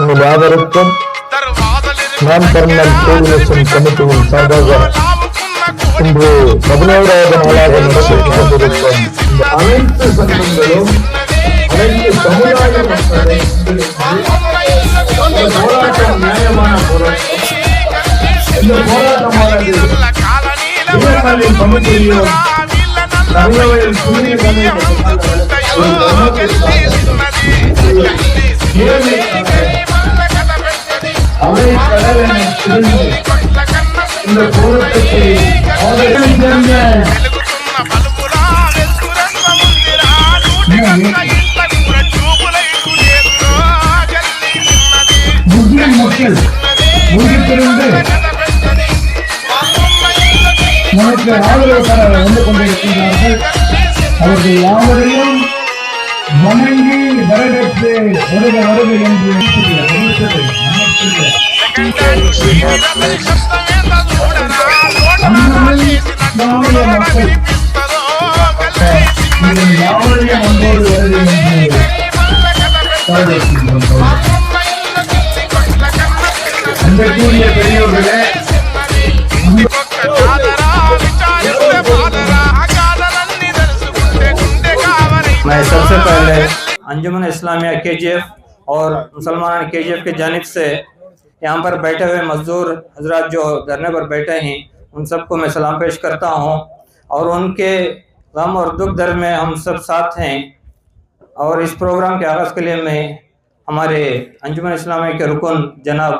உங்கள் யாவருக்கும் நாம் கர்ணன் கோவிலட்சம் கமிட்டியின் சார்பாக இன்று 11வது நாளாக நடைபெற்றுக் கொண்டிருக்கும் இந்த அனைத்து சங்கங்களும் அனைத்து சமுதாய மக்களை போராட்டம் நியாயமான போராட்டம். இந்த போராட்டமானது இளைஞர்களின் கமிட்டியிலும் தமிழகத்தில் புதிய இந்த போராட்டத்தை முஸ்லிம் மக்கள் முன்னிட்டிருந்து நமக்கு ஆதரவு தர வந்து கொண்டிருக்கின்றார்கள். அவர்கள் யாவரையும் வணங்கி வரவேற்று வருக வருக என்று யாவரையும் அன்போடு வருக என்று அன்புக்குரிய பெரியோர்களே, मैं सबसे पहले अंजुमन इस्लामिया KGF और मुसलमान KGF की जानिब से यहाँ पर बैठे हुए मजदूर हजरात जो धरने पर बैठे हैं उन सबको मैं सलाम पेश करता हूँ और उनके गम और दुख दर्द में हम सब साथ हैं। और इस प्रोग्राम के आगाज़ के लिए मैं हमारे अंजुमन इस्लामिया के रुकन जनाब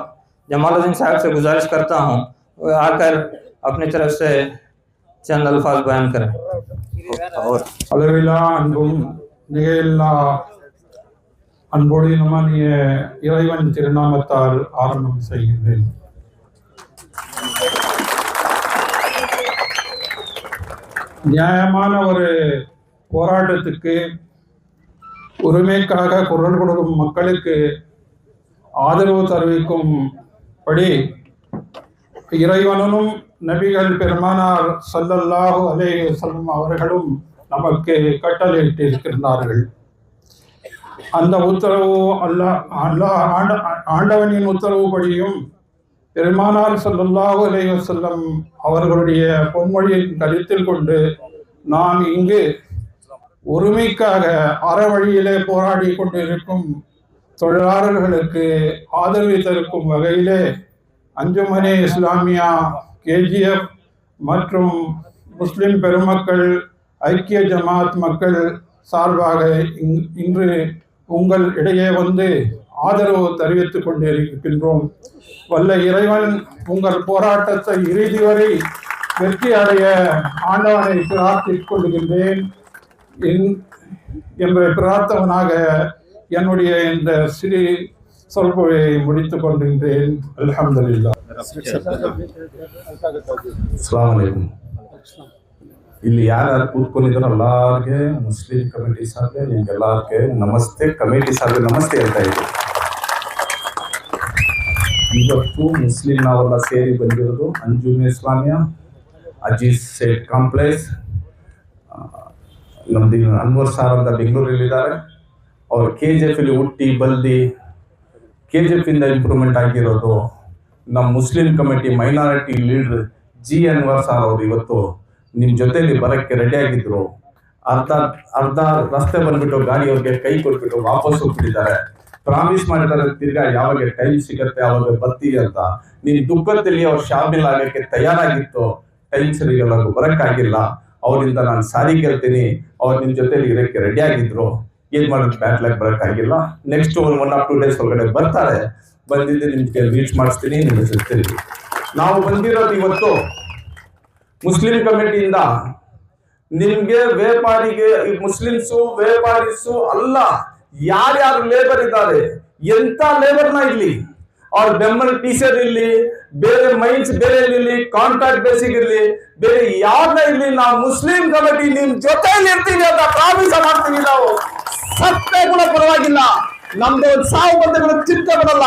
जमालुद्दीन साहब से गुजारिश करता हूँ वो आकर अपनी तरफ से चंद अल्फाज बयान करें। और அளவிலா அன்பும் நிகழில்லா அன்போடு நம்முடைய இறைவன் திருநாமத்தால் ஆரம்பம் செய்கின்றேன். நியாயமான ஒரு போராட்டத்துக்கு உரிமைக்காக குரல் கொடுக்கும் மக்களுக்கு ஆதரவு தெரிவிக்கும் படி இறைவனும் நபிகள் பெருமானார் ஸல்லல்லாஹு அலைஹி வஸல்லம் அவர்களும் நமக்கு கட்டளையிட்டிருக்கிறார்கள். அந்த உத்தரவு ஆண்டவனின் உத்தரவுப்படியும் பெருமானார் ஸல்லல்லாஹு அலைஹி வஸல்லம் அவர்களுடைய பொன்மொழியை கருத்தில் கொண்டு நாம் இங்கு உரிமைக்காக அறவழியிலே போராடி கொண்டிருக்கும் தொழிலாளர்களுக்கு ஆதரவு தருக்கும் வகையிலே அஞ்சுமனே இஸ்லாமியா KGF மற்றும் முஸ்லிம் பெருமக்கள் ஐக்கிய ஜமாத் மக்கள் சார்பாக இன்று உங்கள் இடையே வந்து ஆதரவு தெரிவித்துக் கொண்டிருக்கின்றோம். வல்ல இறைவன் உங்கள் போராட்டத்தை இறுதி வரை வெற்றி அடைய ஆண்டவனை பிரார்த்தித்துக் கொள்கின்றேன் என்ற பிரார்த்தவனாக என்னுடைய இந்த சிறு சொல்பை முடித்துக் கொண்டிருந்தேன். அல்ஹம்துலில்லாஹ். ಅಸ್ಸಲಾಮು ಅಲೈಕುಂ. ಇಲ್ಲಿ ಯಾರು ಕೂತ್ಕೊಂಡಿದ್ದಾರೋ ಎಲ್ಲಾರ್ಗೆ ಮುಸ್ಲಿಂ ಕಮಿಟಿ ಸಾರ್ಗೆ ನಿಮ್ಗೆಲ್ಲರಿಗೆ ನಮಸ್ತೆ. ಕಮಿಟಿ ಸಾರ್ಗೆ ನಮಸ್ತೆ ಹೇಳ್ತಾ ಇದ್ದೀವಿ. ಇವತ್ತು ಮುಸ್ಲಿಂ ನಾವೆಲ್ಲ ಸೇರಿ ಬಂದಿರೋದು ಅಂಜುಮನ್ ಇಸ್ಲಾಮಿಯಾ ಅಜೀಜ್ ಸೇಠ್ ಕಾಂಪ್ಲೆಕ್ಸ್. ನಮ್ದು ಅನ್ವರ್ ಸಾರ್ ಅಂತ ಬೆಂಗಳೂರಲ್ಲಿದ್ದಾರೆ. ಅವ್ರು KGF ಅಲ್ಲಿ ಹುಟ್ಟಿ ಬಲ್ದಿ KGF ಇಂದ ಇಂಪ್ರೂವ್ಮೆಂಟ್ ಆಗಿರೋದು ನಮ್ಮ Muslim committee minority leader G Anwar sir ಅವರು ಇವತ್ತು ನಿಮ್ಮ ಜೊತೆಲಿ ಬರೋಕ್ಕೆ ರೆಡಿ ಆಗಿದ್ರು. ಅರ್ಧ ರಸ್ತೆ ಬಂದ್ಬಿಟ್ಟು ಗಾಡಿ ಅವ್ರಿಗೆ ಕೈ ಕೊಟ್ಬಿಟ್ಟು ವಾಪಸ್ ಹೋಗ್ಬಿಟ್ಟಿದ್ದಾರೆ. ಪ್ರಾಮಿಸ್ ಮಾಡಿದ್ದಾರೆ ತಿರ್ಗಾ ಯಾವಾಗ ಟೈಮ್ ಸಿಗತ್ತೆ ಅವಾಗ ಬರ್ತೀವಿ ಅಂತ. ನೀನು ದುಃಖದಲ್ಲಿ ಅವ್ರು ಶಾಮಿಲ್ ಆಗಕ್ಕೆ ತಯಾರಾಗಿತ್ತು, ಟೈಮ್ ಸರಿಗೆಲ್ಲ ಬರೋಕ್ಕಾಗಿಲ್ಲ. ಅವರಿಂದ ನಾನು ಸಾರಿ ಕೇಳ್ತೀನಿ. ಅವ್ರು ನಿಮ್ಮ ಜೊತೆಲಿ ಇರೋಕ್ಕೆ ರೆಡಿ ಆಗಿದ್ರು. ಏನ್ ಮಾಡೋದು ಬ್ಯಾಟ್ಲಾಗ್ ಬರೋಕ್ಕಾಗಿಲ್ಲ. ನೆಕ್ಸ್ಟ್ 1 or 2 days ಒಳಗಡೆ ಬರ್ತಾರೆ. ಬಂದಿದ್ದು ನಿಮ್ಗೆ ರೀಚ್ ಮಾಡಿಸ್ತೀನಿ, ನಿಮ್ಗೆ ಸಿಗ್ತೀನಿ. ನಾವು ಬಂದಿರೋದು ಇವತ್ತು ಮುಸ್ಲಿಂ ಕಮಿಟಿಯಿಂದ ನಿಮ್ಗೆ ವ್ಯಾಪಾರಿಗೆ ಮುಸ್ಲಿಮ್ಸು ವ್ಯಾಪಾರಿಸು ಅಲ್ಲ, ಯಾರ್ಯಾರು ಲೇಬರ್ ಇದ್ದಾರೆ, ಎಂತ ಲೇಬರ್ನ ಇಲ್ಲಿ ಅವ್ರ ಬೆಂಬಲ ಟೀಚರ್ ಇರ್ಲಿ, ಬೇರೆ ಮೈನ್ಸ್ ಬೇರೆ ಇರ್ಲಿ, ಕಾಂಟ್ರಾಕ್ಟ್ ಬೇಸಿಕ್ ಇರ್ಲಿ, ಬೇರೆ ಯಾರನ್ನ ಇರ್ಲಿ, ನಾವು ಮುಸ್ಲಿಂ ಕಮಿಟಿ ನಿಮ್ ಜೊತೆಯಲ್ಲಿ ಇರ್ತೀವಿ ಅಂತ ಪ್ರಾಮಿಸ್ ಮಾಡ್ತೀವಿ. ನಾವು ಸತ್ತೇ ಕೂಡ ಪರವಾಗಿಲ್ಲ, ನಮ್ದು ಒಂದು ಸಾವು ಬಂದ ಚಿಂತೆ ಬರಲ್ಲ,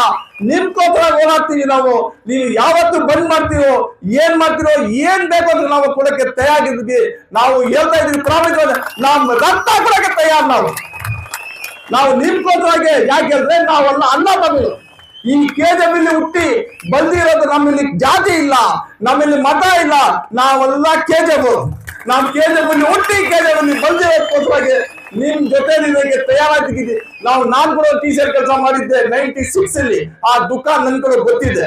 ನಿಮ್ಗೋಸ್ಕರ ಹೋರಾಡ್ತೀವಿ ನಾವು. ನೀವು ಯಾವತ್ತು ಬಂದ್ ಮಾಡ್ತೀವೋ ಏನ್ ಮಾಡ್ತೀರೋ ಏನ್ ಬೇಕು ಅಂದ್ರೆ ನಾವು ಕೊಡಕ್ಕೆ ತಯಾರಿದ್ವಿ. ನಾವು ಹೇಳ್ತಾ ಇದೀವಿ ಪ್ರಾಮಿಸ್, ನಮ್ ರಕ್ತ ಕೊಡಕ್ಕೆ ತಯಾರು. ನಾವು ನಿಮ್ಗೋಸ್ಕರ ಯಾಕೆ ಹೇಳಿದ್ರೆ ನಾವೆಲ್ಲ ಅನ್ನ ತಗೊಂಡು ಈ KJF ಇಲ್ಲಿ ಹುಟ್ಟಿ ಬಂದಿರೋದು. ನಮ್ಮಲ್ಲಿ ಜಾತಿ ಇಲ್ಲ, ನಮ್ಮಲ್ಲಿ ಮತ ಇಲ್ಲ, ನಾವೆಲ್ಲ KJF. ನಾವು KJF ಅಲ್ಲಿ ಹುಟ್ಟಿ KJF ಅಲ್ಲಿ ಬಂದಿರೋದಕ್ಕೋಸ್ಕರವಾಗಿ ನಿಮ್ ಜೊತೆ ನಿಮಗೆ ತಯಾರಾಗಿದ್ದೀವಿ. ನಾನು ಕೂಡ ಟೀಚರ್ ಕೆಲಸ ಮಾಡಿದ್ದೆ 96 ಅಲ್ಲಿ. ಆ ದುಃಖ ನನ್ ಕೂಡ ಗೊತ್ತಿದೆ.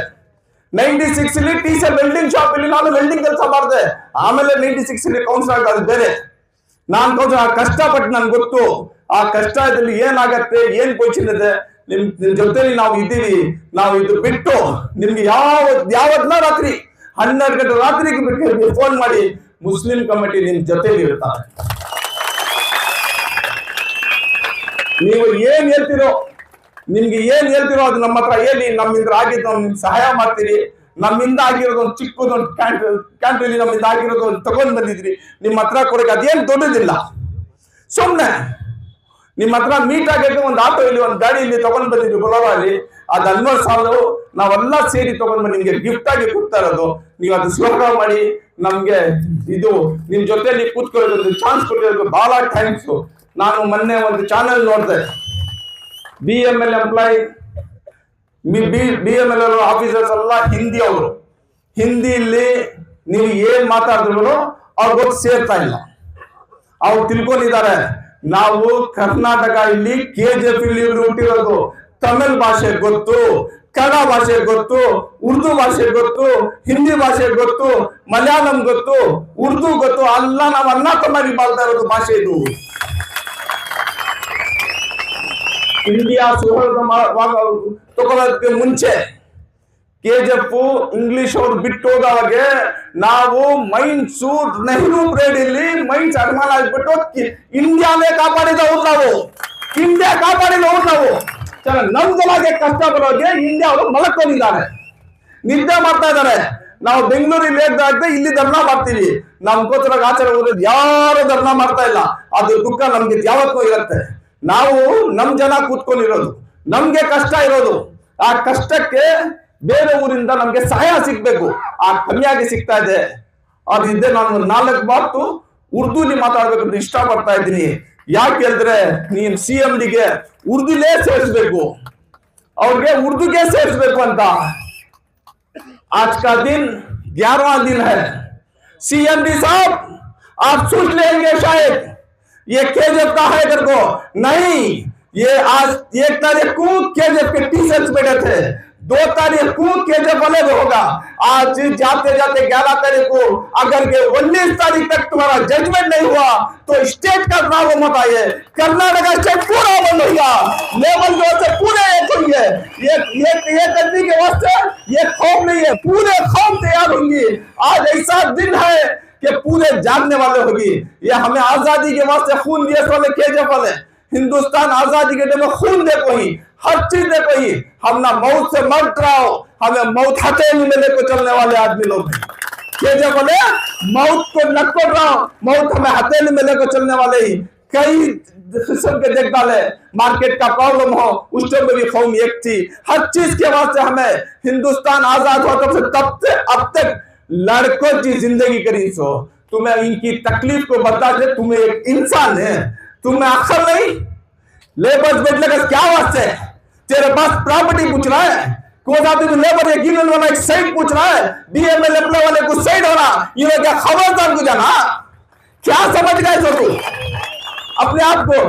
96 ಅಲ್ಲಿ ಟೀಚರ್ ವೆಲ್ಡಿಂಗ್ ಶಾಪ್ ಅಲ್ಲಿ ನಾನು ವೆಲ್ಡಿಂಗ್ ಕೆಲಸ ಮಾಡಿದೆ. ಆಮೇಲೆ 96 ಅಲ್ಲಿ ಕೌನ್ಸಿಲರ್ ಅದು ಬೇರೆ. ನಾನು ಕಷ್ಟಪಟ್ಟು ನನ್ಗೆ ಗೊತ್ತು ಆ ಕಷ್ಟದಲ್ಲಿ ಏನಾಗತ್ತೆ, ಏನ್ ಪೊಸಿಷನ್ ಇದೆ. ನಿಮ್ ಜೊತೆಲಿ ನಾವು ಇದ್ದೀವಿ. ನಾವು ಇದು ಬಿಟ್ಟು ನಿಮ್ಗೆ ಯಾವತ್ನ ರಾತ್ರಿ 12 ಗಂಟೆ ರಾತ್ರಿಗೆ ಫೋನ್ ಮಾಡಿ ಮುಸ್ಲಿಂ ಕಮಿಟಿ ನಿಮ್ ಜೊತೆಲಿ ಇರ್ತಾರೆ. ನೀವು ಏನ್ ಹೇಳ್ತಿರೋ, ನಿಮ್ಗೆ ಏನ್ ಹೇಳ್ತಿರೋ ಅದು ನಮ್ಮ ಹತ್ರ ಹೇಳಿ. ನಮ್ಮಿಂದ ಆಗಿದ್ದು ನಿಮ್ಗೆ ಸಹಾಯ ಮಾಡ್ತೀರಿ. ನಮ್ಮಿಂದ ಆಗಿರೋದು ಒಂದು ಚಿಕ್ಕದೊಂದು ಕ್ಯಾಂಟ್ರಿಲಿ ನಮ್ಮಿಂದ ಆಗಿರೋದು ಒಂದು ತಗೊಂಡ್ ಬಂದಿದ್ರಿ. ನಿಮ್ಮ ಹತ್ರ ಕೊಡಕ್ಕೆ ಅದೇನ್ ದೊಡ್ಡದಿಲ್ಲ. ಸುಮ್ನೆ ನಿಮ್ಮ ಹತ್ರ ಮೀಟ್ ಆಗಕ್ಕೆ ಒಂದು ಆಟೋ ಇಲ್ಲಿ ಒಂದು ಗಾಡಿ ಇಲ್ಲಿ ತಗೊಂಡ್ ಬಂದಿದ್ವಿ ಬುಲವಾಲಿ. ಅದು 10 ಸಾಲು ನಾವೆಲ್ಲ ಸೇರಿ ತಗೊಂಡ್ ಬಂದು ನಿಮ್ಗೆ ಗಿಫ್ಟ್ ಆಗಿ ಕೊಡ್ತಾ ಇರೋದು. ನೀವು ಅದು ಶ್ಲೋಕ ಮಾಡಿ ನಮ್ಗೆ ಇದು ನಿಮ್ ಜೊತೆಲಿ ಕೂತ್ಕೊಳ್ಳೋದು ಚಾನ್ಸ್ ಕೊಟ್ಟಿರೋದು ಬಹಳ ಥ್ಯಾಂಕ್ಸ್. ನಾನು ಮೊನ್ನೆ ಒಂದು ಚಾನೆಲ್ ನೋಡಿದೆ, BML ಎಂಪ್ಲಾಯ್, BML ಆಫೀಸರ್ಸ್ ಎಲ್ಲ ಹಿಂದಿ ಅವರು. ಹಿಂದಿಯಲ್ಲಿ ನೀವು ಏನ್ ಮಾತಾಡಿದ್ರು ಅವ್ರಿಗೆ ಸೇರ್ತಾ ಇಲ್ಲ. ಅವ್ರು ತಿಳ್ಕೊಂಡಿದ್ದಾರೆ ನಾವು ಕರ್ನಾಟಕ ಇಲ್ಲಿ KJF ಇಲ್ಲಿ ಹುಟ್ಟಿರೋದು. ತಮಿಳ್ ಭಾಷೆ ಗೊತ್ತು, ಕನ್ನಡ ಭಾಷೆ ಗೊತ್ತು, ಉರ್ದು ಭಾಷೆ ಗೊತ್ತು, ಹಿಂದಿ ಭಾಷೆ ಗೊತ್ತು, ಮಲಯಾಳಂ ಗೊತ್ತು, ಉರ್ದು ಗೊತ್ತು. ಅಲ್ಲ ನಾವು ಅನ್ನ ತಮ್ಮರಿ ಮಾಡ್ತಾ ಇರೋದು ಭಾಷೆ ಇದು. ಇಂಡಿಯಾ ತಗೊಳ್ಳೋದಕ್ಕೆ ಮುಂಚೆ KJF ಇಂಗ್ಲಿಷ್ ಅವ್ರು ಬಿಟ್ಟು ಹೋಗೋವಾಗೆ ನಾವು ಮೈನ್ಸ್ ನೆಹರು ಪರೇಡ್ ಇಲ್ಲಿ ಮೈನ್ಸ್ ಅನುಮಾನ ಆಗ್ಬಿಟ್ಟು ಇಂಡಿಯಾನೇ ಕಾಪಾಡಿದವ್ರು ನಾವು. ಇಂಡಿಯಾ ಕಾಪಾಡಿದವ್ರು ನಾವು. ನಮ್ ಜೊತೆಗೆ ಕಷ್ಟ ಬರೋಗೆ ಇಂಡಿಯಾ ಅವರು ಮಲಕೊಂಡಿದ್ದಾರೆ, ನಿದ್ದೆ ಮಾಡ್ತಾ ಇದ್ದಾರೆ. ನಾವು ಬೆಂಗಳೂರಿಗೆ ಲೇಟ್ ಆದ್ರೆ ಇಲ್ಲಿ ಧರ್ನಾ ಮಾಡ್ತೀವಿ. ನಮ್ಗೋಸ್ಕರ ಆಚಾರ ಹೋಗೋದು ಯಾರು ಧರ್ನಾ ಮಾಡ್ತಾ ಇಲ್ಲ. ಅದು ದುಃಖ ನಮ್ಗೆ ಯಾವತ್ತೂ ಇರುತ್ತೆ. ನಾವು ನಮ್ ಜನ ಕೂತ್ಕೊಂಡಿರೋದು, ನಮ್ಗೆ ಕಷ್ಟ ಇರೋದು. ಆ ಕಷ್ಟಕ್ಕೆ ಬೇರೆ ಊರಿಂದ ನಮ್ಗೆ ಸಹಾಯ ಸಿಗ್ಬೇಕು. ಆ ಕಮ್ಮಿಯಾಗಿ ಸಿಗ್ತಾ ಇದೆ. ಅದಿದ್ದೆ ನಾನು 4 ಮಾತು ಉರ್ದುಲಿ ಮಾತಾಡ್ಬೇಕು ಇಷ್ಟಪಡ್ತಾ ಇದ್ದೀನಿ. ಯಾಕೆ ಹೇಳಿದ್ರೆ ನೀನ್ CMDಗೆ ಉರ್ದುಲೇ ಸೇರಿಸ್ಬೇಕು, ಅವ್ರಿಗೆ ಉರ್ದುಗೆ ಸೇರಿಸ್ಬೇಕು ಅಂತ. आज का दिन 11वां दिन है. CMD साहब आप सोच लेंगे शायद ये KJF का है इधर को नहीं. ये आज 1 तारीख को KJF के टीचर्स बैठे थे, 2 तारीख को KJF अलग होगा. आज जाते जाते 11 तारीख को अगर 19 तारीख तक तुम्हारा जजमेंट नहीं हुआ तो स्टेट का प्रॉब्लम मत आइए. कर्नाटक स्टेट पूरा बंद हो गया. लेवल जो से पूरे एक होंगे. ये आदमी के वास्ते ये खौफ नहीं है, पूरे खौफ तैयार होंगी. आज ऐसा दिन है कि पूरे जागने वाले होगी. ये हमें आजादी के वास्ते खून दिए वाले KJF वाले. हिंदुस्तान आजादी के टाइम में खून देखो ही, हर चीज देखो ही. हम ना मौत से मर रहा, हमें मौत हथेली में लेकर चलने वाले आदमी लोग. KJF वाले मौत को न कर रहा, मौत हमें हथेली में लेकर चलने वाले ही. कई किस्म के देख डाले, मार्केट का प्रॉब्लम हो उस टाइम में भी कौम एक थी. हर चीज के वास्ते हमें हिंदुस्तान आजाद हुआ तब से अब तक लड़कों की जिंदगी करी. सो तुम्हें इनकी तकलीफ को बता दे. तुम्हें एक इंसान है, तुम्हें अक्ल नहीं. लेबर बैठने का क्या वास्ते? तेरे पास प्रॉपर्टी पूछ रहा है, कोई आदमी लेबर एक गिनल वाला एक साइड पूछ रहा है. BML एम्प्लॉय वाले को साइड होना, ये लोग क्या खबरदार को जाना. क्या समझ गए सो तू अपने आप को?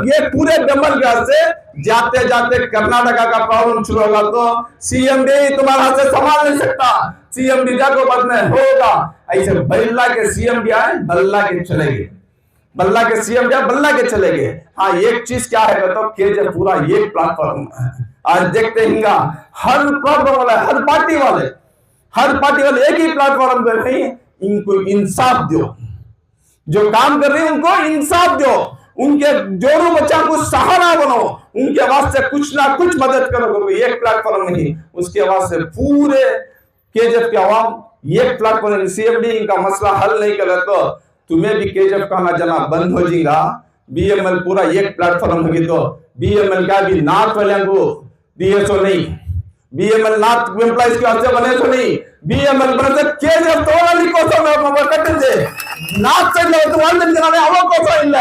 ये पूरे डम्बल ग्रास से जाते जाते कर्नाटका का प्रॉब्लम शुरू होगा तो CMD तुम्हारा हाथ से संभाल नहीं सकता. CMD जाको बाद में होगा. ऐसे बल्ला के CMD आए, बल्ला के चलेंगे. बल्ला के CMD आए, बल्ला के चलेंगे. हाँ, एक चीज क्या है तो KJF पूरा एक प्लेटफॉर्म है. आज देखते हैं हर प्रॉब्लम वाले, हर पार्टी वाले एक ही प्लेटफॉर्म पे नहीं. इनको इंसाफ दो. जो काम कर रहे हैं उनको इंसाफ दो. उनके जोड़ो बच्चा को सहारा बनो. उनके वास्ते कुछ ना कुछ मदद करो. एक प्लेटफॉर्म नहीं, उसके वास्ते पूरे KJF के आवाम एक प्लेटफॉर्म. CMD इनका मसला हल नहीं करे तो तुम्हें भी KJF का आना जाना बंद हो जाएगा. BML पूरा एक प्लेटफॉर्म होगी तो BML का भी नॉर्थ वाले को दिए सो नहीं. BML नॉर्थ एम्प्लॉइज के वास्ते बने सो नहीं. BML बने KJF ತೋರಲಿಕ್ಕೆ ಕೋಸ ಕಟ್ಟಿದೆ. ನಾರ್ತ್ ಸೈಡ್ ಒಂದು ಜನ ಅವಕೋಸ ಇಲ್ಲ.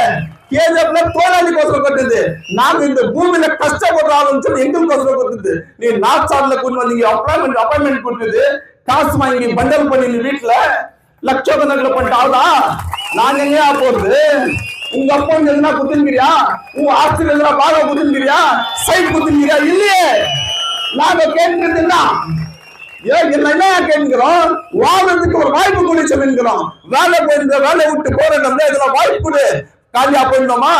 KGF தோழாளிக்கோசரம் கட்டுது. நாங்க இந்த பூமியில கஷ்டப்படுற ஆளுன்னு எங்களுக்கோசரம் கட்டுது. நீ நார்த் சார்ல கொண்டு வந்தீங்க, அப்பாயின்மெண்ட் கொடுத்தது, காசு வாங்கி பண்டல் பண்ணி வீட்டுல லட்சக்கணக்கில் பண்ணிட்டாவதா? நாங்க எங்கேயா போறது? உங்க அப்பா எதுனா குத்துங்கிறியா? உங்க ஆஸ்திரேலியா எதுனா பாகம் குத்துங்கிறியா? சைட் குத்துங்கிறியா? இல்லையே. நாங்க கேட்கிறது என்ன கேட்கிறோம்? வாழ்றதுக்கு ஒரு வாய்ப்பு கொடுச்சோம் என்கிறோம். வேலை போயிருந்த வேலை விட்டு போறோம், இதுல வாய்ப்பு காலியா போயிடணுமா?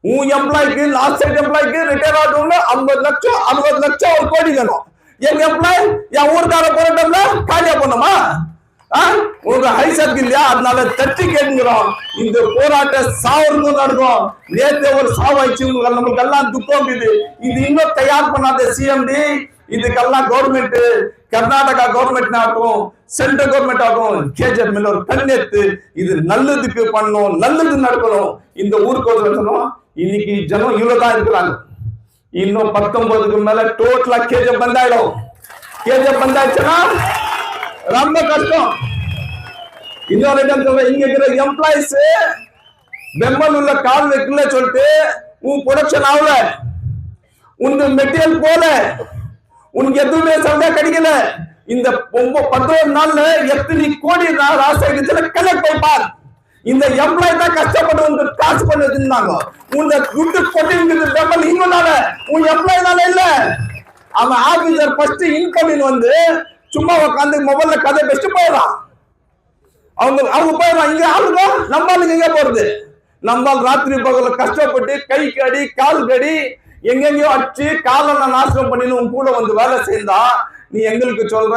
உன் எம்ப்ளாய்க்கு லாஸ்ட் சைட் எம்ப்ளாய்க்கு ரிட்டையர் ஆகணும்னு 50 லட்சம் 60 லட்சம் ஒரு கோடி வேணும். எங்க எம்ப்ளாய் என் ஊருக்கார போராட்டம்ல காலியா போனோமா? உங்க ஹைசர்க்கு இல்லையா? அதனால தட்டி கேட்கிறோம். இந்த போராட்ட சாவறது நடக்கும். நேற்று ஒரு சாவாய்ச்சி, நமக்கு எல்லாம் துக்கம். இது இன்னும் தயார் பண்ணாத சிஎம்டி. இதுக்கெல்லாம் கவர்மெண்ட், கர்நாடகா கவர்மெண்ட் ஆகும், சென்ட்ரல் கவர்மெண்ட் ஆகும், KGF மேல ஒரு கண்ணெத்து இது நல்லதுக்கு பண்ணணும், நல்லது நடக்கணும். இந்த ஊருக்கு சொல்லணும். இன்னைக்கு ஜனம் இவ்வளவுதான் இருக்கிறாங்க. இன்னும் 19க்கு மேல டோட்டலா KGF பந்தாயிடும். KGF பந்தாயிடுச்சுன்னா ரொம்ப கஷ்டம். இன்னொரு இடம் சொல்றேன், இங்க இருக்கிற எம்ப்ளாயிஸ் பெம்மலூர்ல கால் வைக்கல சொல்லிட்டு உன் ப்ரொடக்ஷன் ஆகல, உனக்கு மெட்டீரியல் போல, உனக்கு எதுவுமே சந்தா கிடைக்கல. இந்த 11 நாள்ல எத்தனை கோடி ராசாயன கலெக்ட் வைப்பார். இந்த எம்ப்ளாய் தான் கஷ்டப்பட்டு உங்களுக்கு காசு பண்ணி வச்சிருந்தாங்க. உங்க துட்டு கொட்டிங்கிறது பெம்மல் இவனால, உன் எம்ப்ளாய்னால இல்ல. அவன் ஆபீசர் ஃபர்ஸ்ட் இன்கமிங் வந்து சும்மா உட்காந்து மொபைல்ல கதை பேசிட்டு போயிடலாம். அவங்க போயிடலாம். இங்க ஆளுங்க நம்ம ஆளுங்க எங்க போறது? நம்ம ராத்திரி பகல கஷ்டப்பட்டு கைக்கு அடி கால் கடி எங்கெங்கயோ அடிச்சு காலெல்லாம் நாசனம் பண்ணின்னு உன் கூட வந்து வேலை செய்தா நீ எங்களுக்கு சொல்ற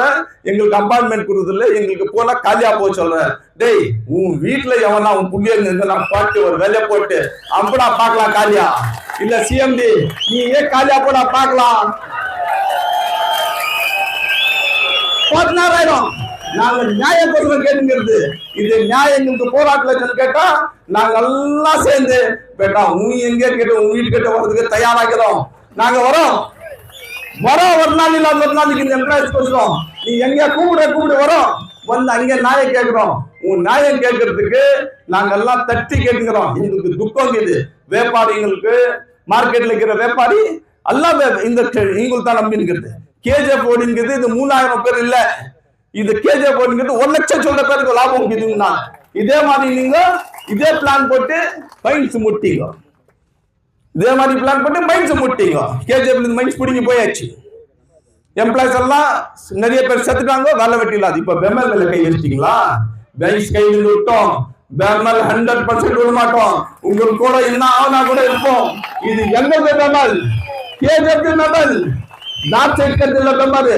எங்களுக்கு அப்பாயின்மெண்ட் கொடுக்குறதுல எங்களுக்கு போனா காலியா போக சொல்ற. டேய், உன் வீட்டுல எவனா உன் புள்ளிய நான் பாட்டு ஒரு வேலையை போட்டு அப்படா பாக்கலாம் காலியா? இல்ல சிஎம்டி நீ ஏன் காலியா போடா பாக்கலாம்? 14 ஆயிரம். நாங்க நியாயத்தை கேட்டுங்கிறது. இது நியாயம் எங்களுக்கு போராட்டல கேட்டா நாங்க எல்லாம் சேர்ந்து பேட்டா உன் எங்க கேட்டு உன் வீட்டு கிட்ட வர்றதுக்கு தயாராகிறோம். நாங்க வரோம் ஒரு நாள் இல்லாத ஒரு நாளைக்கு இந்த எம்ப்ளாயிஸ் பேசுறோம். நீ எங்க கூப்பிடு வரோம் வந்து அங்க நியாயம் கேட்கிறோம். உன் நியாயம் கேட்கறதுக்கு நாங்க எல்லாம் தட்டி கேட்டுக்கிறோம். எங்களுக்கு துக்கம் இது. வியாபாரிங்களுக்கு மார்க்கெட்ல இருக்கிற வியாபாரி எல்லாம் இந்த எங்களுக்கு தான் நம்பிங்கிறது. KGF ஓடிங்கிறது இது 3000 பேர் இல்ல. இது KGF ஓடிங்கிறது 1 லட்சம் சொல்ற பேருக்கு லாபம் இருக்குதுன்னா இதே மாதிரி நீங்க இதே பிளான் போட்டு மைன்ஸ் முட்டிங்க. இதே மாதிரி பிளான் போட்டு மைன்ஸ் முட்டிங்க. KGF மைன்ஸ் பிடிங்கி போயாச்சு. எம்ப்ளாய்ஸ் எல்லாம் நிறைய பேர் செத்துட்டாங்க, வேலை வெட்டி இல்லாது. இப்ப பெம்மல் மேல கை வச்சிட்டீங்களா? மைன்ஸ் கை விட்டோம். பெம்மல் 100% விட மாட்டோம். உங்களுக்கு கூட என்ன ஆகுனா கூட இருப்போம். இது எங்க Pammal? KGF Pammal. North side கண்ட்ரில பெம்மல்,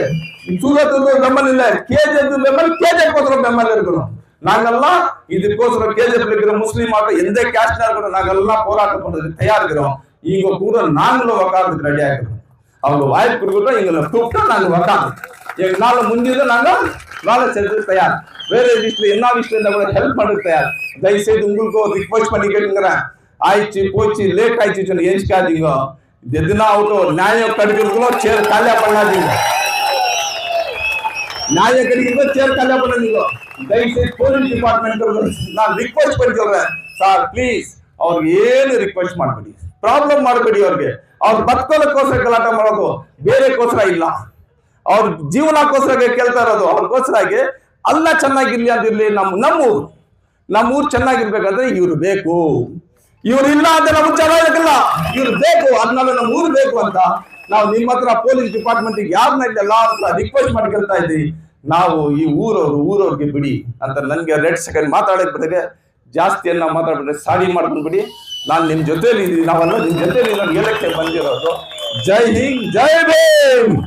சூரத் பெம்மல் இல்ல. KGF பெம்மல், KGF கோசரம் பெம்மல் இருக்கணும். நாங்கெல்லாம் இதுக்கோசரம் KGF இருக்கிற முஸ்லீம் ஆட்டம் எந்த கேஸ்டா இருக்கணும் நாங்கெல்லாம் போராட்டம் பண்றதுக்கு தயார் இருக்கிறோம். இங்க கூட நாங்களும் உட்கார்றதுக்கு ரெடியா இருக்கிறோம். அவங்க வாய்ப்பு கொடுக்கட்டும், எங்களை கூப்பிட்டா நாங்க உட்காந்து எங்களால முடிஞ்சதை நாங்க வேலை செய்யறதுக்கு தயார். வேற விஷயத்துல என்ன விஷயம் இருந்தா கூட ஹெல்ப் பண்றதுக்கு தயார். தயவுசெய்து உங்களுக்கு ஒரு ரிக்வெஸ்ட் பண்ணி கேட்டுங்கிறேன். ஆயிடுச்சு போச்சு லேட் ஆயிடுச்சு சொல்லி எரிச்சிக்காதீங்க. எதுனா ஆகட்டும், நியாயம் கிடைக்கிறதுக்குள்ள சேர் காலியா பண்ணாதீங்க. நியாயம் கிடைக்கிறதோ சேர் காலியா பண்ணாதீங்க. தயவுசெய்து போலீஸ் டிபார்ட்மெண்ட் நான் ರಿಕ್ವೆಸ್ಟ್ பண்ணி சொல்றேன். சார் ಪ್ಲೀಸ್ ಅವ್ರಿಗೆ ಏನು ರಿಕ್ವೆಸ್ಟ್ ಮಾಡಬೇಡಿ, ಪ್ರಾಬ್ಲಮ್ ಮಾಡಬೇಡಿ. ಅವ್ರಿಗೆ ಅವ್ರ ಬದುಕೋದಕ್ಕೋಸ್ಕರ ಗಲಾಟ ಮಾಡೋದು, ಬೇರೆಗೋಸ್ಕರ ಇಲ್ಲ. ಅವ್ರ ಜೀವನಕ್ಕೋಸ್ಕರ ಕೇಳ್ತಾ ಇರೋದು. ಅವ್ರಿಗೋಸ್ಕರಾಗಿ ಅಲ್ಲ ಚೆನ್ನಾಗಿರ್ಲಿ ಅಂತಿರ್ಲಿ. ನಮ್ಮೂರು ಚೆನ್ನಾಗಿರ್ಬೇಕಂದ್ರೆ ಇವ್ರು ಬೇಕು. ಇವ್ರು ಇಲ್ಲ ಅಂದ್ರೆ ನಮ್ಗೆ ಚೆನ್ನಾಗಿರಲ್ಲ. ಇವ್ರು ಬೇಕು, ಅದನ್ನಾல ನಮ್ಮ ಊರು ಬೇಕು ಅಂತ ನಾವು ನಿಮ್ಮ ಹತ್ರ ಪೊಲೀಸ್ ಡಿಪಾರ್ಟ್ಮೆಂಟ್ ಯಾರನ್ನ ಇಲ್ಲ ರಿಕ್ವೆಸ್ಟ್ ಮಾಡಿ ಕೇಳ್ತಾ ಇದ್ದೀವಿ. ನಾವು ಈ ಊರವ್ರಿಗೆ ಬಿಡಿ ಅಂತ. ನನ್ಗೆ 2 ಸೆಕೆಂಡ್ ಮಾತಾಡಕ್ ಬಿಟ್ಟಿದೆ. ಜಾಸ್ತಿಯನ್ನ ಮಾತಾಡ್ಬಿಟ್ರೆ ಸಾರಿ ಮಾಡ್ಕೊಂಡ್ಬಿಡಿ. ನಾನು ನಿಮ್ ಜೊತೆಲಿ ನಾವೆಲ್ಲ ನಿಮ್ ಜೊತೆಲಿ ಹೇಳಕ್ಕೆ ಬಂದಿರೋದು. ಜೈ ಹಿಂದ್, ಜೈ ಭೀಮ್.